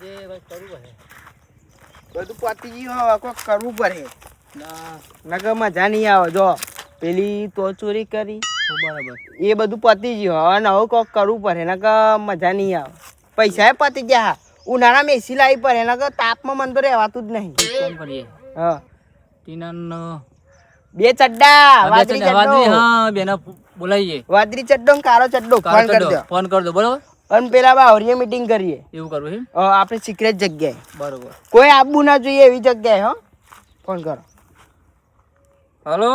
બધું પતી ગયું હવે કોક કરવું પડે. નકર મજા નહીં આવે. જો પેલી તો ચોરી કરી બરાબર એ બધું પતી ગયું હવે નવું કોક કરવું પડે નકર મજા નહીં આવે. પૈસા પતી ગયા. ઉનાળામાં એસી લાવી પડે નકર તાપમાં મન તો રહેવાતું જ નહીં. કોમ કરીએ હા ટીનાનો બે ચડ્ડા વાદળી ચડ્ડો. હા બેના બોલાવીએ વાદળી ચડ્ડો ને કાળો ચડ્ડો ફોન કરી દો. ફોન કરી દો બરોબર. અને પેલા બાવરીએ મીટિંગ કરીએ. એવું કરવું એમ આપણે સિક્રેટ જગ્યાએ. બરોબર. કોઈ આવવું ના જોઈએ એવી જગ્યાએ. હો ફોન કરો. હલો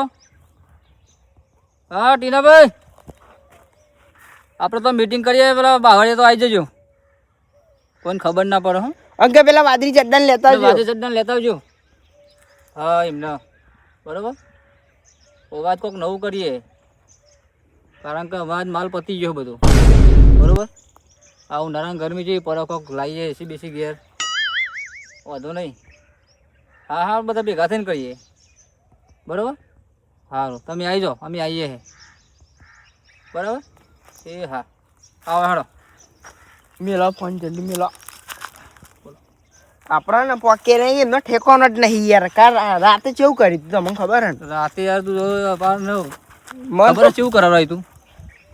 હા ટીનાભાઈ આપણે તો મીટિંગ કરીએ પેલા બાવળીએ તો આવી જજો. કોઈને ખબર ના પડે. હો અંકે પેલા વાદળી ચડ્ડા ને લેતા આવજો. વાદળી ચડ્ડા લેતા આવજો. હા એમના બરોબર. અવાજ કોઈક નવું કરીએ કારણ કે અવાજ માલ પતી ગયો બધું બરોબર. આ ઉનાળાની ગરમી જેવી પર કોક લાવીએ એસી બેસી ઘેર વાંધો નહીં. હા હા બધા ભેગા થઈને કરીએ બરોબર. સારું તમે આવી જાઓ અમે આવીએ હે બરાબર. એ હા આવો હાડો મેલો ફોન જલ્દી મેલો. આપણા ને પોકે નહીં એમનો ઠેકાનો જ નહીં યાર. રાતે કેવું કરી તું તમને ખબર હે ને? રાતે યાર તું મન ખબર કેવું કરાવડાવી તું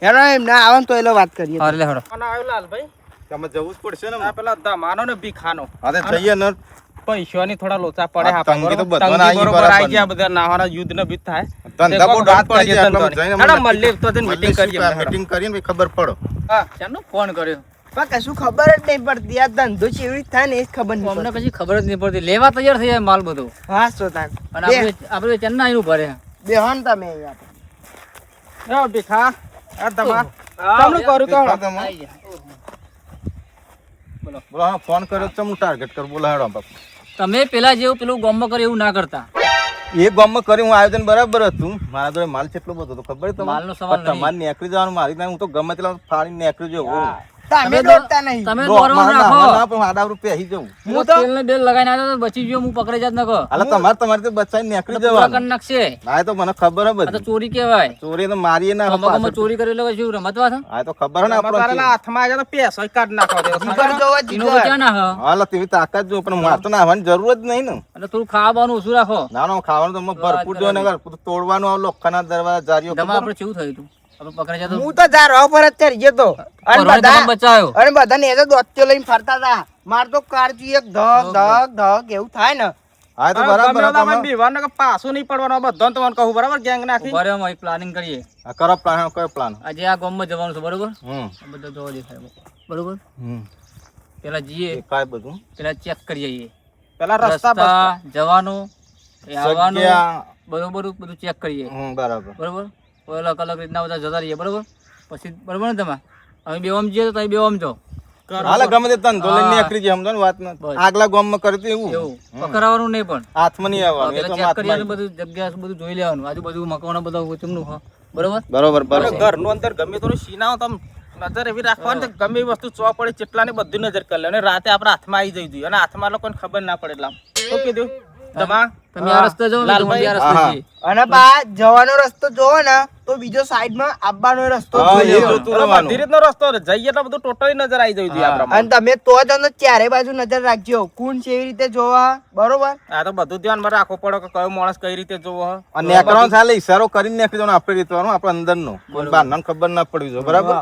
હેરો એમ ના આવે તો એલો વાત કરીએ. હા લે હાડો આવ્યો લાલભાઈ તમે જવું જ પડશે ને. આ પેલા દમાનો ને ભીખાનો હા તે જઈએ ને. પૈસાની થોડા લોચા પડે આ આપણે તંગી તો બરોબર. બધાને તંગી આવી બરોબર બરાબર. આવી ગયા બધા નાવાના યુદ્ધ ને બીત થાય ધંધા બહુ ડાઉન પડી જાય એટલે જઈને હેડો મળીએ તો મીટિંગ કરીએ મીટિંગ કરીને પછી ખબર પડો. હા ચાલો ફોન કર્યો. પણ કશું ખબર જ નહીં પડતી. આ ધંધો ચેવી રીતે થાય ને એ જ ખબર નહીં અમને પડતી. કશી ખબર જ નહીં પડતી. લેવા તૈયાર થઈ જાય માલ બધું. હા સોતા અને આપણે ચેન્નાઈ નું ભરે બેહો ને તમે અહીંયા. હે ભીખા આ દમા તમને કરું તો હા, તમે. બોલો હા ફોન કર્યો તો હું ટાર્ગેટ કર બોલાડો બાપ. તમે પેલા જેવું પેલું ગોમમાં કરે એવું ના કરતા. એ ગામમાં કર્યું હું આયોજન બરાબર હતું. મારા જોડે માલ કેટલો બધો હતો ખબર છે માલનો સવાલ તમને? તમારે નીકળી જવાનું મારી હું તો ગમે તેટલા ફાડી નીકળી જવું. તમે દોડતા નહીં. તમે દોરવાનું રાખો. આડા રૂપિયા આવી જવું. હું તો તેલ ને બેલ લગાઈને આવ્યો તો બચી ગયો. હું પકડાઈ જાત નકો હાલે તમારે બચાઈ નીકળી કરી જવાનું. નાખશે. હા એ તો મને ખબર હે આ તો બધી. ચોરી કહેવાય. ચોરી તો મારીએ ના ગમમાં ચોરી કરી એટલે શું રમત વાત? હા એ તો ખબર હે ને આપણને. તારા હાથમાં આવ્યા તો પૈસા કાઢ નાખો જીગર જોવો એનો જીગર. ક્યાં ના હ? હાલ તેવી તાકાત જો પણ મારે તો નાહવાની જરૂર જ નહીં ને. એટલે થોડું ખાવાનું ઓછું રાખો. ના ના ખાવાનું તો ભરપૂર જો ને તોડવાનું આ લોખંડના દરવાજા જારીઓ દમા આપણે કેવું થયું તું? આપણે પકડાઈ જતો હું તો જારવા પર જ ચડી ગયો તો. અને પરવાને બધા તમને બચાવ્યો. અને બધા ને એ તો દોત્યો લઈને ફરતા હતા. માર તો કારથી એક ધક ધક ધક એવું થાય ને. હા એ તો બરાબર હે તમે. બીવાનો કે પાછું નહીં પડવાનો બધો તમને કહું બરાબર ગેંગ નાખી ઉભા રહો, અમે એક પ્લાનિંગ કરીએ. આ કરો પ્લાન કયો પ્લાન. આજે આ ગામમાં જવાનું છે બરોબર. હમ આ બધો જોવા દેખાય બરોબર. હમ પેલા જઈએ એ કાય બધું પેલા ચેક કરી આવીએ. પેલા રસ્તા રસ્તા જવાનું એ આવવાનું જગ્યા. બરોબર બધું ચેક કરીએ બરાબર. બરોબર. અલગ અલગ રીતના બધા જતા રહીએ બરોબર. પછી બરોબર ને તમે અમે બેવામ જઈએ તો તમે બેવામ જાઓ હાલે ગમે તે તન તો લઈને નીકળી જાય સમજો ને વાત ને. બસ. આગલા ગામમાં કર્યું એવું એવું પકડાવાનું નહીં પણ હાથમાં નહીં આવવાનું એ તો પેલા ચેક કરી હાથમાં બધું જગ્યા બધું જોઈ લેવાનું. આજુબાજુ મકાનો બધા ચમનું હ બરોબર. બરોબર બરોબર. ઘરનું અંદર ગમે થોડું સીનાઓ તમે નજર એવી રાખવાની કે ગમે એ વસ્તુ ચો પડે ચેટલા ને બધી નજર કરી લે અને રાતે આપણા હાથમાં આવી જઈ જોઈએ અને હાથમાં લોકોને ખબર ના પડે એટલે આમ. શું કીધું દમા તમે આ રસ્તે જાઓ ને, તમે આ રસ્તે જઈએ. અને બા જવાનો રસ્તો જોવો ને તો બીજો સાઈડ માં આવવાનો રસ્તો હા, જોઈ એ લેવાનો. જોતું રહેવાનું. બધી રીતનો રસ્તો જઈએ એટલે બધું ટોટલી નજર આવી જવી જોઈએ આપણા અને તમે તો જ અંદર ચારે બાજુ નજર રાખજો કોણ કેવી રીતે જોવા બરોબર. આ તો બધું ધ્યાનમાં રાખવું પડે કે કયો માણસ કઈ રીતે જોવો હ. અને નેકરવાનો ચાલે ઈશારો કરીને નીકળી જવાનું આપણે રીતવાનું આપણે અંદરનો કોઈ બહારનો ખબર ના પડવી જોઈએ બરાબર.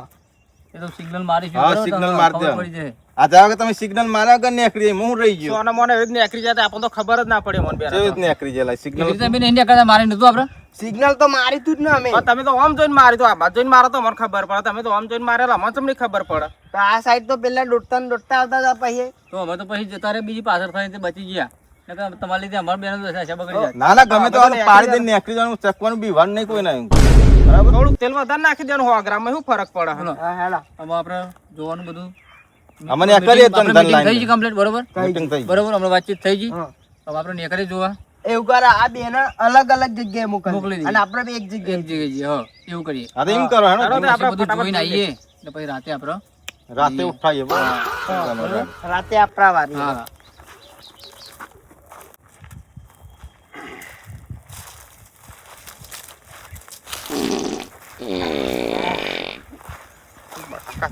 એ તો સિગ્નલ મારી હા, signal મારી ખબર દેવાનું. પડી જાય. આ જાવ કે તમે સિગ્નલ માર્યા વગર નીકળી જાય, હું રહી ગયો. સોના મોને એવી જ નીકળી જાય તો આપણને તો ખબર જ ના પડે મને બેન. કેવી રીતે નીકળી જાય એવી સિગ્નલ. રીતે બી નહીં નીકળતા, મારી નતું આપણે. સિગ્નલ તો મારી તું જ ને અમે. તમે તો આમ જોઈને મારી તો આમાં જોઈને મારો તો મને ખબર પડે. તમે તો આમ જોઈને મારેલા મને તમને ખબર પડે. તો આ સાઈડ તો પેલા દોડતા ને દોડતા આવતા હતા પછી. તો અમે તો પછી જતા રહે બીજી પાછળ થઈને તે બચી ગયા. નકર તમારી લીધે અમારી બેનો તો સાચા બગડી જાય. ના ના ગમે તો આનું પાડી દઈને નીકળી જવાનું, ચકવાનું બીવાનું નહીં કોઈ નહીં. બરાબર થોડુંક તેલ વધારે નાખી દેવાનું 100 ગ્રામમાં શું ફરક પડે. બોલો. હા હેડા આમાં આપણે જોવાનું બધું અમને આ કરીએ તો આપણે ધન meeting થઈ લાઈન ગઈ complete, બરોબર મીટિંગ થઈ. બરોબર હમણાં વાતચીત થઈ ગઈ. હા. હવે આપણે નીકળી જોવા એવું કરે આ બેન અલગ અલગ જગ્યાએ મોકલી મોકલી દઈએ. અને આપણે બી એક જગ્યાએ. એક જગ્યાએ જઈએ. હા એવું કરીએ. હા તો એમ કરો હેડો. હાલો. પછી આપણે બધું ફટાફટ જોઈને જઈએ. આવીએ એટલે પછી રાતે આપણે રાતે ઉઠાઈએ બરાબર. રાતે આપણા વારી. હા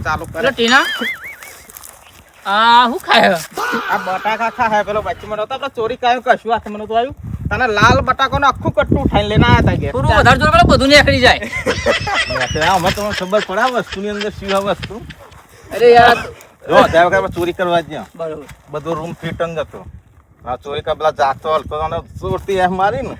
ચાલુ કરે. એટલે ટીના આ શું ખાય આ બટાકા ખા પેલો વચ્ચેમાં નહોતો આપણે ચોરી કાયું કશું હાથમાં નહોતું આવ્યું તને લાલ બટાકાનું આખું કટ્ટું ઉઠાઈને લઈને આવ્યા હતા ઘેર. થોડું વધારે જોર કરો બધું નીકળી જાય અમે તમને ખબર પડે આ વસ્તુની અંદર શું આ વસ્તુ અરે યાર જો ત્યાં વખતે ચોરી કરવા જ ગયા બરોબર બધો રૂમ ફિટંગ હતો આ ચોરી કા પેલા જાતો હલતો અને ચોરતી એમ મારી ને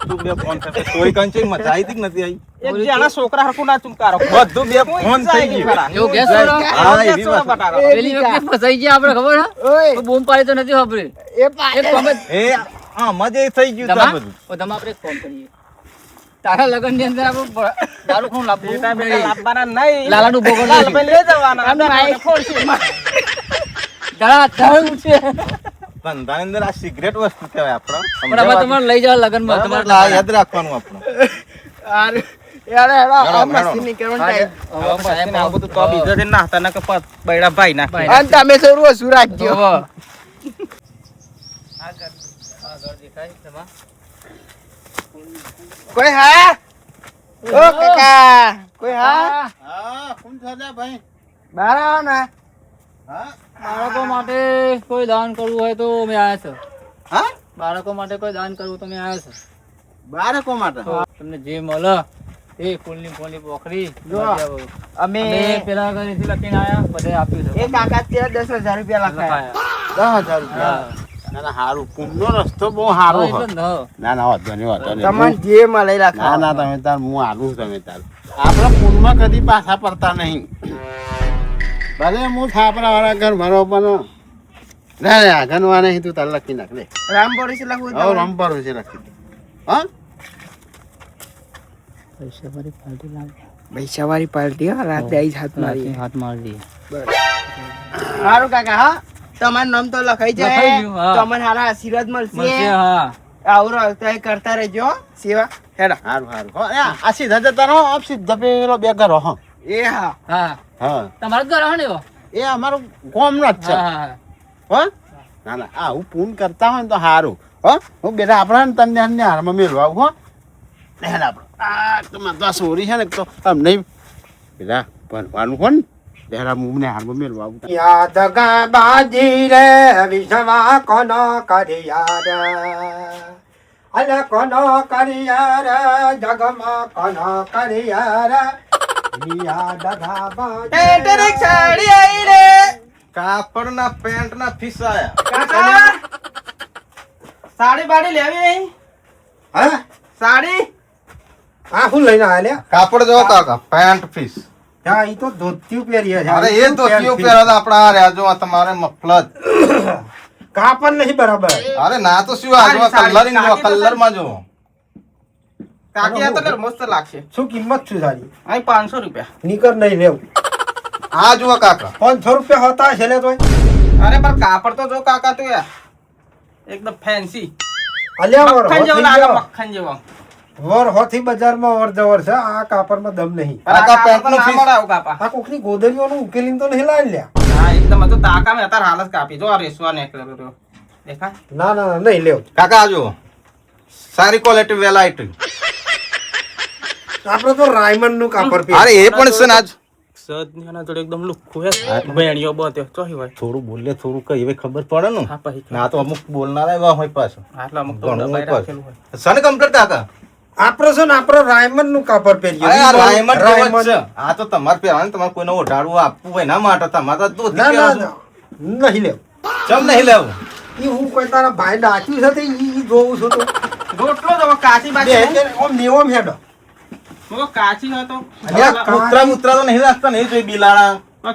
તું બે ફોન કરે ચોરી કંઈ છે મજા આવી હતી કે નથી આવી એક જણા છોકરા હરખું ના ચૂમકારો બધું બે ફોન થઈ ગયું જો ગેસ છોડો. હા એવી વાત બટાકા પેલી વખતે ફસાઈ ગયા આપણે ખબર ઓય હે બૂમ પાડી તો નથી ખબર એ એક કામ જ એ હા મજા એ થઈ ગયું ધમા તા બધું ઓ ધમા આપણે એક કામ કરીએ તારા લગન ની અંદર આપણે દારૂ ખાવાનું લાવવું બેટા બેટા લાવવાના નહીં લાલાનું બોગર નહીં. લાલભાઈ લઈ જવાના અંદર ફોડશે. ધડા ઉઠશે ધંધાની અંદર આ સિગરેટ વસ્તુ કહેવાય આપણા પણ હવે તમારે લઈ જવા લગન માં બરાબર, તમારે આ યાદ રાખવાનું આપણે અરે યાર હેડો, આ હેડો, મસ્તી હેડો. નીકળવાનો ટાઈમ. હવે પછી ને આવું બધું તો બીજો દિન નાખતા ને કે બૈડા ભાઈ નાખી ભાઈ. અને તમે થોડું ઓછું રાખજો. કોઈ હા ઓ કાકા કોઈ હા હા કોણ છે ભાઈ બહાર આવો ને. હા બાળકો માટે કોઈ દાન કરવું હોય તો મેં આવ્યા છે હા બાળકો માટે કોઈ દાન કરવું તો મેં આવ્યા છે બાળકો માટે તો તમને જે મળે એ ફૂલની ફૂલની પોખરી જો. અમે અમે પેલા ઘરેથી લખીને આયા બધે આપ્યું છે એ કાકા ત્યાં 10,000 રૂપિયા લખાયા. 10,000 રૂપિયા. ના ના હારું કુંભનો રસ્તો બહુ સારો એટલે જ ને. ના ના વાંધો નહીં વાંધો નહીં તમને જે મળે એ ના લખાવો. ના તમે તાર હું આલું તમે તાર આપણા પૂનમાં કદી પાછા પડતા નહીં ભલે હું થાપરા વાળા ઘર ભરો પણ ના ના ઘરવા નહીં તું તાર લખી નાખ લે રામ પોલીસ લખવું હવે તમારે? રંપાર છે લખી દે હા પૈસાવાળી પાર્ટી હા, રાતે આઈ જ હાથ મારી. હાથ મારી સારું કાકા હા તમારું નામ તો લખાઈ લખાઈ જાય ગયું, હા. તમને સારા આશીર્વાદ મળશે મળશે. હા આવું રહો કરતા રહેજો હો, સેવા હેડા. સારું સારું હો, આ સીધા જતા રહો આપ સીધા પેલો બે ઘર હો એ હા હા હા તમારો જ ઘર હે ને એવો? એ અમારું કોમ જ છે હા હા હો ના ના આ હું પૂન કરતા હોય ને તો સારું હો હું બેટા આપણા ને તને હારમાં મેળવા આવું હો હેડ આપણે આ તમારે તો આ સોરી છે ને તો આમ નહીં પેલા ભણવાનું હો ને લેરા મુમને હારમાં મેળવા આવું યાદ ગા બાજી રે વિષવા કોનો કરિયા અલ કોનો કરિયા જગમાં કોનો કરિયા યાદ ગા બાજી ટેન્ટરે સાડી આઈ રે કાપડ ના પેન્ટ ના ફીસાયા કાકા સાડી બાડી લેવી હા સાડી આ શું લઈને આયા લ્યા કાપડ જો કાકા પેન્ટ ફીસ હા ઈ તો ધોતિયું પહેરીએ છે અરે એ ધોતીઓ પહેરો તો આપણા આ રહ્યા જો આ તમારે મફલત કાપડ નહીં બરાબર અરે ના તો શું આ જો કલરિંગ જો કલર માં જો કાકી આ તો કર મસ્ત લાગશે શું કિંમત શું સારી અહીં 500 રૂપિયા નીકર નહીં લેવું આ જુઓ કાકા 500 રૂપિયા હોતા છે લે તોય અરે પણ કાપડ તો જો કાકા તું યાર એકદમ ફેન્સી અલ્યા વર મક્ખન જેવો લાગે મક્ખન જેવો વર હોથી બજારમાં વર જવર છે આ કાપડમાં દમ નહીં પણ આ કાકા કાપડ તો પેન્ટનું ના ફીસ. મળે આવું કાપા આ કોકની ગોદરીઓનું ઉકેલીને તો નહીં લાવી લ્યા હા એકદમ આ તો તાકા મેં અત્યારે હાલ જ કાપી જો આ રેસવા નીકળ્યો રહ્યો દેખા ના ના ના નહીં લેવું કાકા આ જુઓ સારી ક્વોલિટી વેલાઇટી આપણે તો રાયમંડ નું કાપડ પહેરીએ. અરે એ પણ છે ને આજ સદ ને જોડે એકદમ લુખ્ખું હે ભેણિયો બધે ચોહી હોય થોડું બોલે થોડું કઈ હવે ખબર પડે ને હા પછી ના તો અમુક બોલનારા એવા હોય પાછું આટલા અમુક તો ઘણું દબાઈ હોય રાખેલું હોય પાછું. સને કમ્પ્લીટ કાકા આપણે છે ને આપણે રાયમંડ નું કાપડ પહેરીએ. અરે આ રાયમંડ જેવો જ રાયમંડ. છે. આ તો તમારે પહેરવાનું તમારે કોઈને ઓઢાડવું આપવું હોય ના માટે તમારે તો ધોતી ના ના પહેરવાનું. ના, નહીં લેવું ચમ નહીં લેવું ઈ હું કોઈ તારા ભાઈ નાખ્યું છે તે ઈ જોઉં છું તો રોટલો જો કાચી બે બાકી કે ઓમ નિયમ હેડો કાચી હોય તો અલ્યા, કૂતરા મૂતરા તો નહીં રાખતા નહીં જોઈ બિલાડા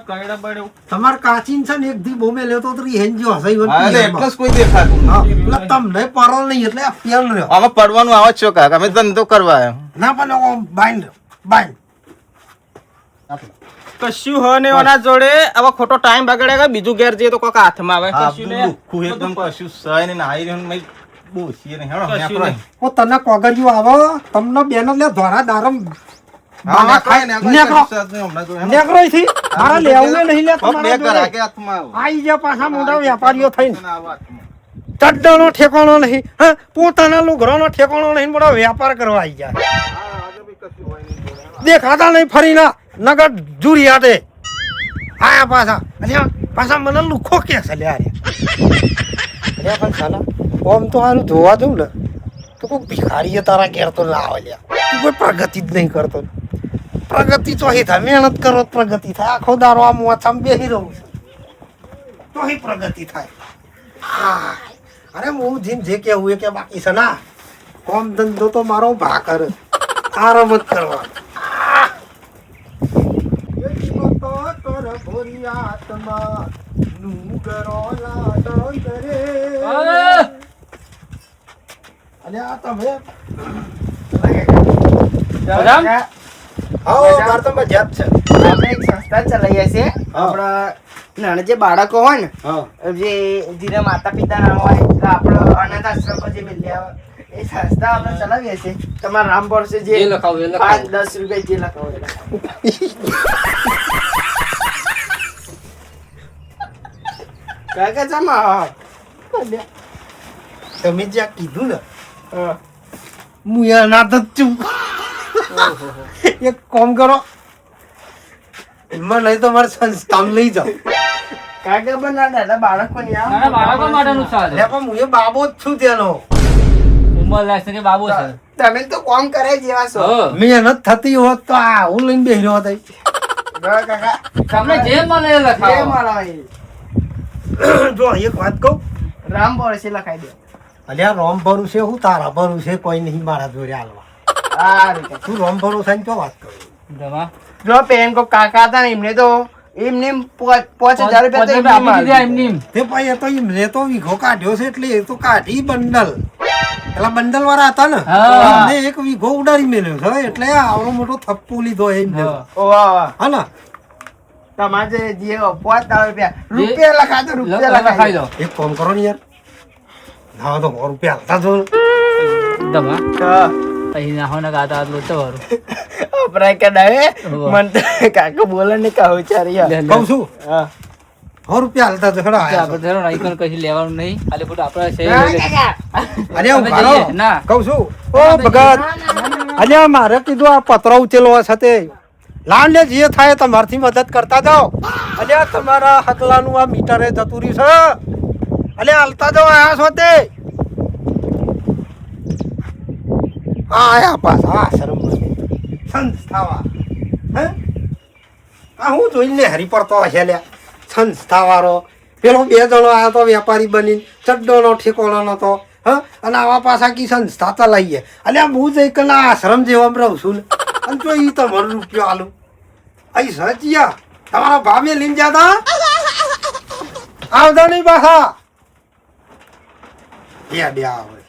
કઈડા બળ્યો તમાર કાચીન છે ને એક દી બોમે લેતો તો ઈ હેંજો હસાઈ વન હા, એટલે એટલે જ કોઈ દેખાતું હા નહીં. એટલે તમને પરલ નહીં એટલે આ પેલ રહ્યો આમાં પડવાનું આવે જ છો કાકા અમે ધંધો કરવા આવ્યા. ના પણ ઓમ બાઈન્ડ બાઈન્ડ કશું હોય ને એના જોડે હવે ખોટો ટાઈમ બગાડે બીજું ઘેર જઈએ તો કોક હાથમાં આવે આ કશું બધું ને લુખ્ખું એકદમ કશું સહી ને નાહી રહ્યું ને મેં બોસીએ ને હેડો, કશું નેકરો. નહીં. ઓ તને કોગરિયું આવો તમને બેનો લે ધોરા દારમ હા, નેકરો, નેકરો, નેકરો. કશું સહજ નહીં હમણાં જો, હેડો. નેકરો થી મારા લેવું નહીં લે પગ બે તમારા કરા જોડે. કે હાથમાં આવો. આઈ ગયા પાછા મોટા વેપારીઓ થઈને આવો હાથમાં. ચડ્ડાનો ઠેકાણો નહીં હા પોતાના લુગરાનો ઠેકાણો નહીં મોટા વેપાર કરવા આવી જાય હા, આજે બી કશું હોય નહીં જોડે. દેખાતા નહીં ફરીના નગર જુરિયાતે હા પાછા અલ્યા પાછા મને લુખો કે છે લ્યા અલ્યા પણ સાલા ઓમ તો હારું જોવા જઉં ને તો કોઈ ભિખારીએ તારા ઘેર તો ના આવે લ્યા તું કોઈ પ્રગતિ જ નહીં કરતો પ્રગતિ ચોહી થાય મહેનત કરો તો પ્રગતિ થાય આખો દારો આમ ઓછામાં બેસી રહું છું ચોહી પ્રગતિ થાય હા અરે હું જેમ જે કેવું એ કે બાકી છે ના કોમ ધંધો તો મારો ભા કરે આરામ જ કરવા અલ્યા તમે બરાબર? આવો માર તો મજા જ છે આપણે એક સંસ્થા ચલાવીએ છીએ આપણા નાના જે બાળકો હોય ને હા જે જેના માતા પિતા ના હોય એટલે આપણે અનાથ આશ્રમ પર જે મિલ્યા હોય એ સંસ્થા આપણે ચલાવીએ છીએ તમારા નામ પડશે જે લખાવો એ લખાવો. 5-10 રૂપિયા જે લખાવો એ લખાવો. કાકા જમા તમે જ્યાં કીધું ને હું એના જ છું એક કામ કરો એમાં નહીં તો મારે સંસ્થામાં લઈ જાઓ કાકા પણ નાના બાળકો ની નાના બાળકો માટેનું સારું. એટલે પણ હું એ બાબો જ છું તેનો ઉંમર લાગશે કે બાબુ છે. તમે તો કોમ કરે જેવા છો હો. મહેનત થતી હોત તો આ હું લઈને બેસી રહ્યો હતો કાકા તમને જે મળે એ જે લખાવો. મારા જો એક વાત કહું રામ પડશે લખાઈ દે અલ્યા રોમ ભરું છે હું તારા ભરું છે કોઈ નહીં મારા જોડે હાલવા સારું તું રોમ ભરું થઈને તો વાત કરું જમા. જો પેન કો કાકા હતા ને એમને તો એમને 5,000 રૂપિયા તો એમને આપી દીધા મારી એમની. તે ભાઈ એ તો એમને તો વીઘો કાઢ્યો છે એટલે એ તો કાઢી બંડલ પેલા બંડલ વાળા હતા ને હા. એમને એક વીઘો ઉડાડી મેલ્યો છે એટલે આવડો મોટો થપ્પો લીધો એમને હા. ઓ વાહ વાહ હા ને તમારે જે 5,000 રૂપિયા લખાતો રૂપિયા લખાઈ લખાઈ દો. એક કામ કરો ને યાર ના તો 100 રૂપિયા હાલતા જો ને. જમા. હા અહીં નાખો ને ગાતા આટલું તો વારું. અપરાય કડાવે મન તો કાકા બોલે ને કહું ચારી લે, લે. કહું છું હા 100 રૂપિયા હાલતા જો હેડો આયા આપણે ધરો નહીં કોઈ કશું લેવાનું નહીં. ખાલી ખોટું આપણે છે હા, લઈ લે. કાકા છો. અરે હું તમે ઘરો જઈએ. ના. કહું છું ઓ ભગત અલ્યા મારે કીધું આ પતરો ઉચેલો હશે તે લાવ લે જે થાય તમારથી મદદ કરતા જાઓ અલ્યા તમારા હકલાનું આ મીટરે જતું રહ્યું છે અલ્યા હાલતા જાઓ આયા છો તે આયા પાછા આશ્રમ સંસ્થાવા હે આ હું જોઈને હરી પડતો હશે લ્યા સંસ્થાવાળો પેલો 2 જણો આવ્યો તો વેપારી બની ચડ્ડોનો ઠેકોણો નતો હા અને આવા પાછા કી સંસ્થા ચલાવીએ અલ્યા હું જઈ કલા આશ્રમ જેવા રહું છું ને અને જો ઈ તમારો રૂપિયો આલું અહીં સચિયા તમારા ભાવે લઈને જતા આવતા નહીં પાછા બે આવે